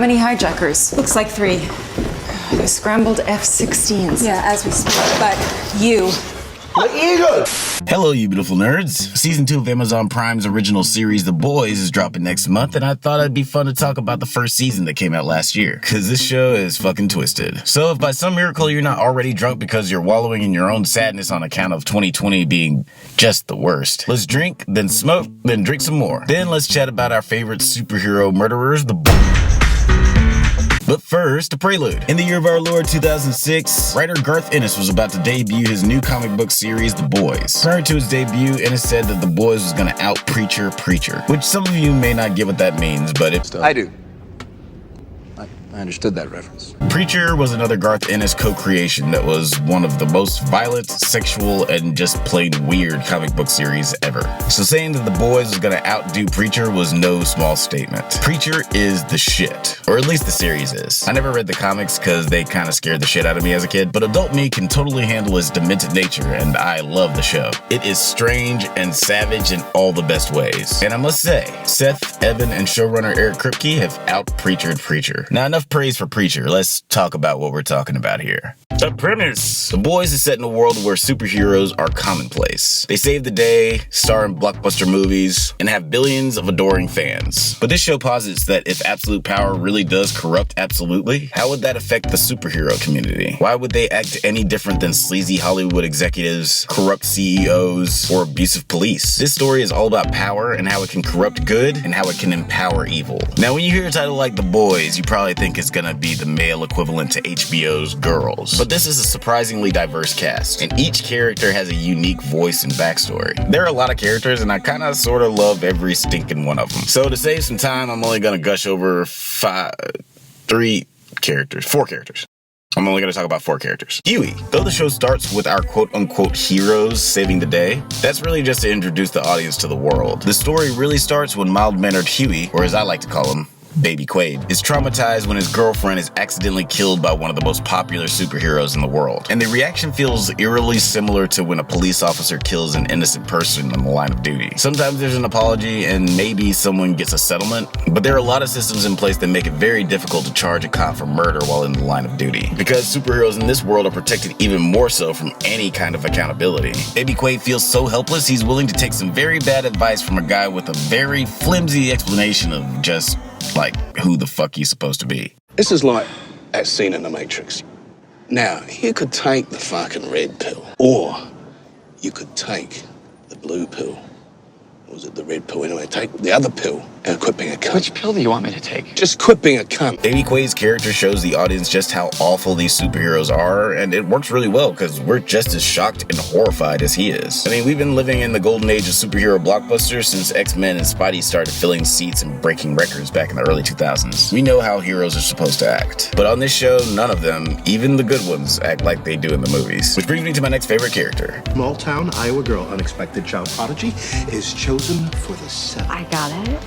How many hijackers? Looks like 3. The scrambled F-16s. Yeah, as we speak, but you. My ego! Hello, you beautiful nerds. Season 2 of Amazon Prime's original series, The Boys, is dropping next month, and I thought it'd be fun to talk about the first season that came out last year, cause this show is fucking twisted. So if by some miracle you're not already drunk because you're wallowing in your own sadness on account of 2020 being just the worst, let's drink, then smoke, then drink some more. Then let's chat about our favorite superhero murderers, the Boys. But first, a prelude. In the year of our Lord 2006, writer Garth Ennis was about to debut his new comic book series, The Boys. Prior to his debut, Ennis said that The Boys was gonna out-preacher, which some of you may not get what that means, but it... I do. I understood that reference. Preacher was another Garth Ennis co-creation that was one of the most violent, sexual, and just plain weird comic book series ever. So saying that The Boys was gonna outdo Preacher was no small statement. Preacher is the shit, or at least the series is. I never read the comics because they kind of scared the shit out of me as a kid, but adult me can totally handle his demented nature, and I love the show. It is strange and savage in all the best ways. And I must say, Seth, Evan, and showrunner Eric Kripke have out-preachered Preacher. Now enough praise for Preacher, let's talk about what we're talking about here. The premise. The Boys is set in a world where superheroes are commonplace. They save the day, star in blockbuster movies, and have billions of adoring fans. But this show posits that if absolute power really does corrupt absolutely, how would that affect the superhero community? Why would they act any different than sleazy Hollywood executives, corrupt CEOs, or abusive police? This story is all about power and how it can corrupt good and how it can empower evil. Now when you hear a title like The Boys, you probably think it's gonna be the male equivalent to HBO's Girls. But this is a surprisingly diverse cast, and each character has a unique voice and backstory. There are a lot of characters, and I kinda sorta love every stinking one of them. So to save some time, I'm only gonna gush over 4 characters. I'm only going to talk about 4 characters. Huey. Though the show starts with our quote-unquote heroes saving the day, that's really just to introduce the audience to the world. The story really starts when mild-mannered Huey, or as I like to call him, Baby Quaid, is traumatized when his girlfriend is accidentally killed by one of the most popular superheroes in the world. And the reaction feels eerily similar to when a police officer kills an innocent person in the line of duty. Sometimes there's an apology and maybe someone gets a settlement, but there are a lot of systems in place that make it very difficult to charge a cop for murder while in the line of duty. Because superheroes in this world are protected even more so from any kind of accountability. Baby Quaid feels so helpless he's willing to take some very bad advice from a guy with a very flimsy explanation of just like who the fuck he's supposed to be. This is like that scene in The Matrix. Now, you could take the fucking red pill, or you could take the blue pill. Or was it the red pill? Anyway, take the other pill and quit being a cunt. Which pill do you want me to take? Just quit being a cunt. Baby Quaid's character shows the audience just how awful these superheroes are, and it works really well because we're just as shocked and horrified as he is. I mean, we've been living in the golden age of superhero blockbusters since X-Men and Spidey started filling seats and breaking records back in the early 2000s. We know how heroes are supposed to act. But on this show, none of them, even the good ones, act like they do in the movies. Which brings me to my next favorite character. Small town Iowa girl, unexpected child prodigy, is chosen for the 7. I got it.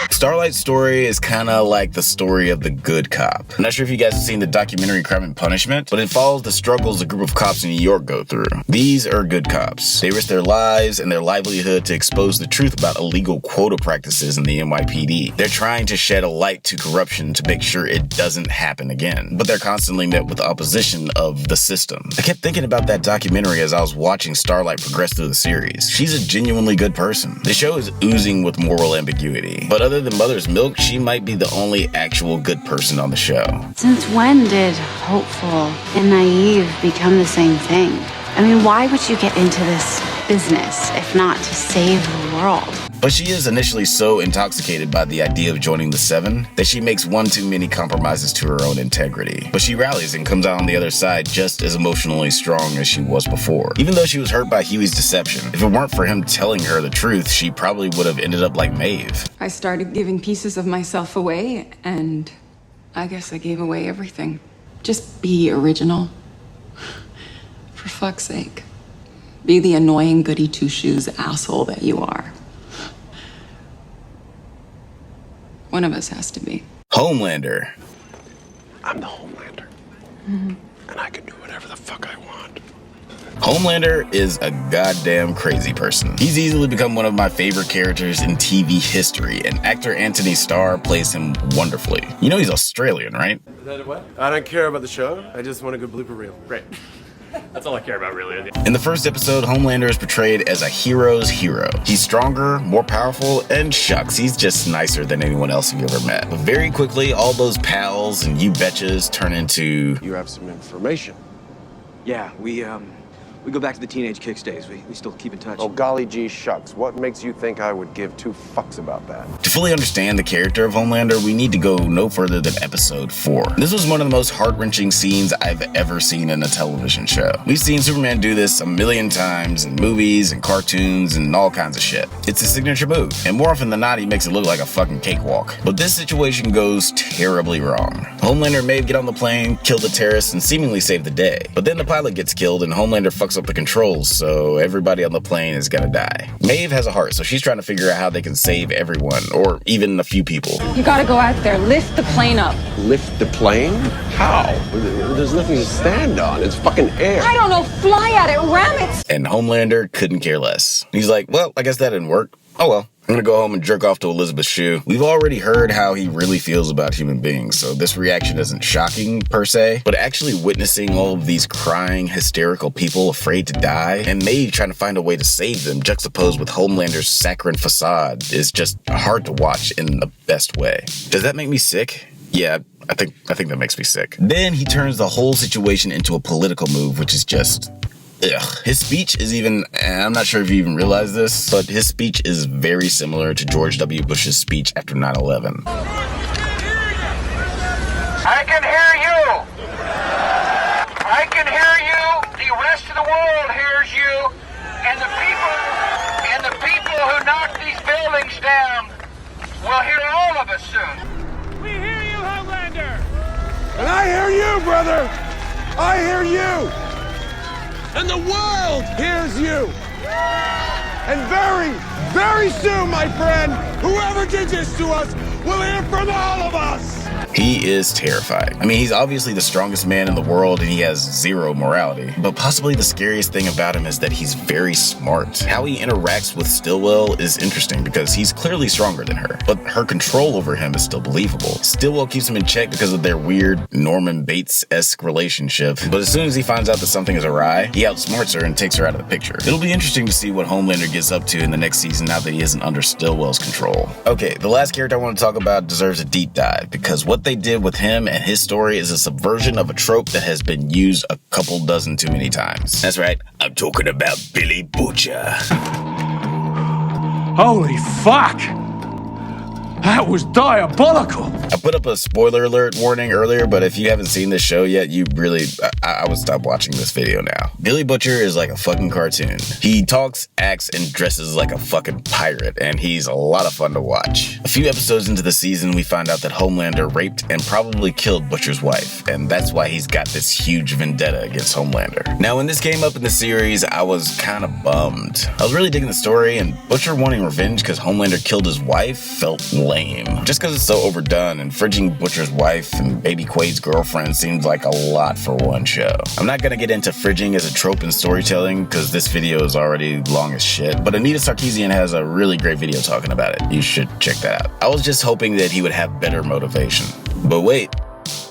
Starlight's story is kind of like the story of the good cop. I'm not sure if you guys have seen the documentary Crime and Punishment, but it follows the struggles a group of cops in New York go through. These are good cops. They risk their lives and their livelihood to expose the truth about illegal quota practices in the NYPD. They're trying to shed a light to corruption to make sure it doesn't happen again, but they're constantly met with opposition of the system. I kept thinking about that documentary as I was watching Starlight progress through the series. She's a genuinely good person. The show is oozing with moral ambiguity, but other than Mother's Milk, she might be the only actual good person on the show. Since when did hopeful and naive become the same thing? I mean, why would you get into this business if not to save the world? But she is initially so intoxicated by the idea of joining the 7 that she makes one too many compromises to her own integrity. But she rallies and comes out on the other side just as emotionally strong as she was before. Even though she was hurt by Huey's deception, if it weren't for him telling her the truth, she probably would have ended up like Maeve. I started giving pieces of myself away, and I guess I gave away everything. Just be original. For fuck's sake. Be the annoying goody two-shoes asshole that you are. One of us has to be. Homelander. I'm the Homelander. And I can do whatever the fuck I want. Homelander is a goddamn crazy person. He's easily become one of my favorite characters in TV history, and actor Anthony Starr plays him wonderfully. You know he's Australian, right? Is that what? I don't care about the show. I just want a good blooper reel. Great. That's all I care about, really. In the first episode, Homelander is portrayed as a hero's hero. He's stronger, more powerful, and shucks, he's just nicer than anyone else you've ever met. But very quickly, all those pals and you betches turn into... You have some information. Yeah, we go back to the teenage Kicks days. We still keep in touch. Oh, golly gee shucks. What makes you think I would give two fucks about that? To fully understand the character of Homelander, we need to go no further than episode 4. This was one of the most heart-wrenching scenes I've ever seen in a television show. We've seen Superman do this a million times in movies and cartoons and all kinds of shit. It's a signature move, and more often than not, he makes it look like a fucking cakewalk. But this situation goes terribly wrong. Homelander may get on the plane, kill the terrorists, and seemingly save the day. But then the pilot gets killed and Homelander fucks up the controls, so everybody on the plane is gonna die. Maeve has a heart, so she's trying to figure out how they can save everyone, or even a few people. You gotta go out there, lift the plane up. Lift the plane? How? There's nothing to stand on. It's fucking air. I don't know, fly at it, ram it. And Homelander couldn't care less. He's like, well, I guess that didn't work. Oh well. I'm gonna go home and jerk off to Elizabeth Shue. We've already heard how he really feels about human beings, so this reaction isn't shocking per se, but actually witnessing all of these crying, hysterical people afraid to die, and Maeve trying to find a way to save them, juxtaposed with Homelander's saccharine facade, is just hard to watch in the best way. Does that make me sick? Yeah, I think that makes me sick. Then he turns the whole situation into a political move, which is just... ugh. His speech is even, I'm not sure if you even realize this, but his speech is very similar to George W. Bush's speech after 9/11. I can hear you. I can hear you. The rest of the world hears you. And the people who knock these buildings down will hear all of us soon. We hear you, Homelander. And I hear you, brother. I hear you. And the world hears you. And very, very soon, my friend, whoever did this to us will hear from all of us. He is terrifying. I mean, he's obviously the strongest man in the world and he has zero morality. But possibly the scariest thing about him is that he's very smart. How he interacts with Stillwell is interesting because he's clearly stronger than her, but her control over him is still believable. Stillwell keeps him in check because of their weird Norman Bates-esque relationship, but as soon as he finds out that something is awry, he outsmarts her and takes her out of the picture. It'll be interesting to see what Homelander gets up to in the next season now that he isn't under Stillwell's control. Okay, the last character I want to talk about deserves a deep dive because what they did with him and his story is a subversion of a trope that has been used a couple dozen too many times. That's right, I'm talking about Billy Butcher. Holy fuck! That was diabolical! I put up a spoiler alert warning earlier, but if you haven't seen this show yet, you really, I would stop watching this video now. Billy Butcher is like a fucking cartoon. He talks, acts, and dresses like a fucking pirate, and he's a lot of fun to watch. A few episodes into the season, we find out that Homelander raped and probably killed Butcher's wife, and that's why he's got this huge vendetta against Homelander. Now, when this came up in the series, I was kind of bummed. I was really digging the story, and Butcher wanting revenge because Homelander killed his wife felt lame. Just because it's so overdone, and fridging Butcher's wife and Baby Quaid's girlfriend seems like a lot for one show. I'm not gonna get into fridging as a trope in storytelling because this video is already long as shit, but Anita Sarkeesian has a really great video talking about it. You should check that out. I was just hoping that he would have better motivation. But wait,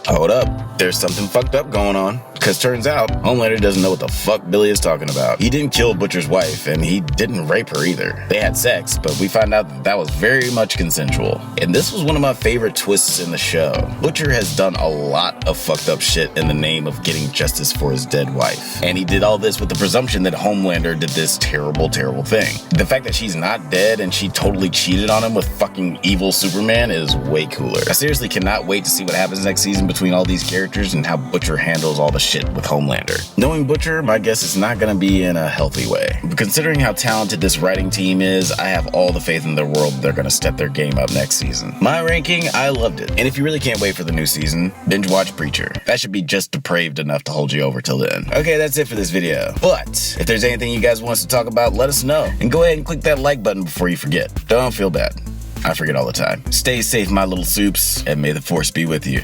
hold up, there's something fucked up going on. Because turns out, Homelander doesn't know what the fuck Billy is talking about. He didn't kill Butcher's wife, and he didn't rape her either. They had sex, but we found out that that was very much consensual. And this was one of my favorite twists in the show. Butcher has done a lot of fucked up shit in the name of getting justice for his dead wife. And he did all this with the presumption that Homelander did this terrible, terrible thing. The fact that she's not dead and she totally cheated on him with fucking evil Superman is way cooler. I seriously cannot wait to see what happens next season between all these characters and how Butcher handles all the shit with Homelander. Knowing Butcher, my guess is not gonna be in a healthy way. But considering how talented this writing team is, I have all the faith in the world that they're gonna step their game up next season. My ranking, I loved it. And if you really can't wait for the new season, binge watch Preacher. That should be just depraved enough to hold you over till then. Okay, that's it for this video. But if there's anything you guys want us to talk about, let us know. And go ahead and click that like button before you forget. Don't feel bad. I forget all the time. Stay safe, my little soups, and may the force be with you.